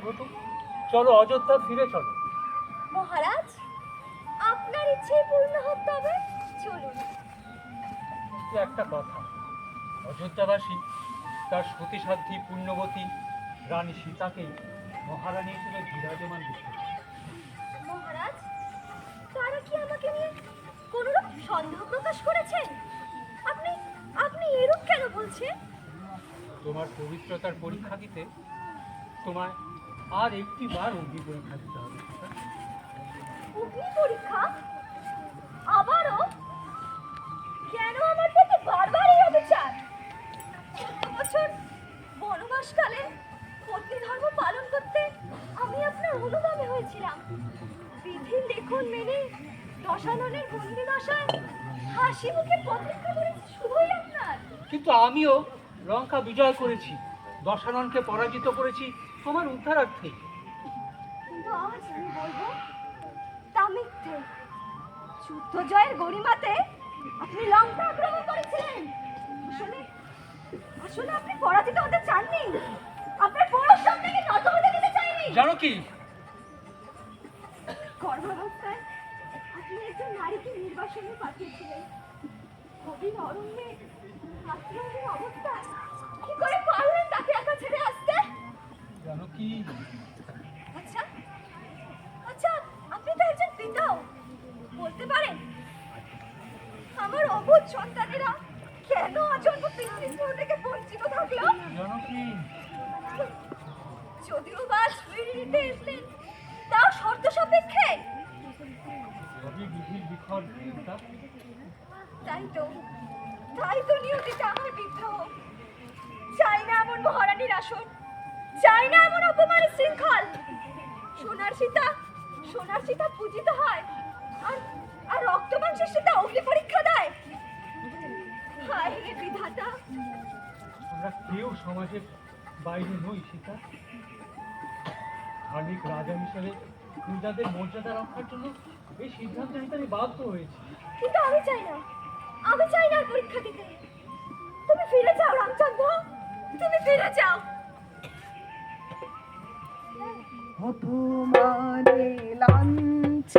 ঘটুক, চলো অযোধ্যা ফিরে চলো। মহারাজ, আপনার ইচ্ছেই পূর্ণ হোক, তবে চলুন। কিন্তু একটা কথা, অযোধ্যাবাসী তার সতীসাধ্বী পুণ্যবতী রানী সীতাকেই মহারানী হিসেবে বিরাজমান দেখতে চায়। মহারাজ, তারা কি আমাকে নিয়ে কোনরূপ সন্দেহ প্রকাশ করেছেন? আপনি আপনি এরূপ কেন বলছেন? তোমার পবিত্রতার পরীক্ষা দিতে তোমায় আর একটি বার অগ্নি পরীক্ষা দিতে হবে। অগ্নি পরীক্ষা? আবারও? কেন আমার প্রতি বারবার এই অবিচার? গত বছর বনবাসকালে পত্নী ধর্ম পালন করতে আমি আপনার অনুগামী হয়েছিলাম। বিধির লেখন মেনে দশাননের বন্দি দশায় হাসি মুখে প্রতীক্ষা করেছি শুধুই আপনার। কিন্তু আমিও লঙ্কা বিজয় করেছি, দশাননকে পরাজিত করেছি তোমার উদ্ধারার্থে। কিন্তু আজ আমি বলবো তা মিথ্যে। যুদ্ধ জয়ের গরিমাতে আপনি লঙ্কা আক্রমণ করেছিলেন। আসলে আসলে আপনি পরাজিত হতে চাননি, আপনার পরশ সামনে নত হতে দিতে চাইনি। জানো কি, গর্ভাবস্থায় আপনি একজন নারীকে নির্বাসনে পাঠিয়েছিলেন। গভীর অরণ্যে আশ্রমের অবস্থায় কি করে পারলেন তাকে একা ছেড়ে আসতে? জানো কি, আচ্ছা আচ্ছা, আপনি তো একজন পিতাও, বলতে পারেন আমার অবুঝ সন্তানেরা কেন আজন্ম পিতৃস্নেহ থেকে বঞ্চিত থাকলো? জানো কি, যদিও বা ছুঁয়ে নিতে এসলেন, তাও শর্ত সাপেক্ষে। সবই বিধির বিখর চিন্তা। তাই তো নিয়তিটা আমার বিদ্রোহ। চাই না এমন মহারানীর আসন, চাই না এমন অপমান শৃঙ্খল। সোনার সীতা পূজিত হয়, আর রক্ত মাংসের সীতা অগ্নি পরীক্ষা দেয়। হায় রে বিধাতা! আমরা কেউ সমাজের বাইরে নই সীতা। ধার্মিক রাজা হিসেবে প্রজাদের মর্যাদা রক্ষার জন্য এই সিদ্ধান্ত নিতে আমি বাধ্য হয়েছি। কিন্তু আমি চাই না আর পরীক্ষা দিতে। তুমি ফিরে যাও রামচন্দ্র, তুমি ফিরে যাও। অপমানে লাঞ্ছিত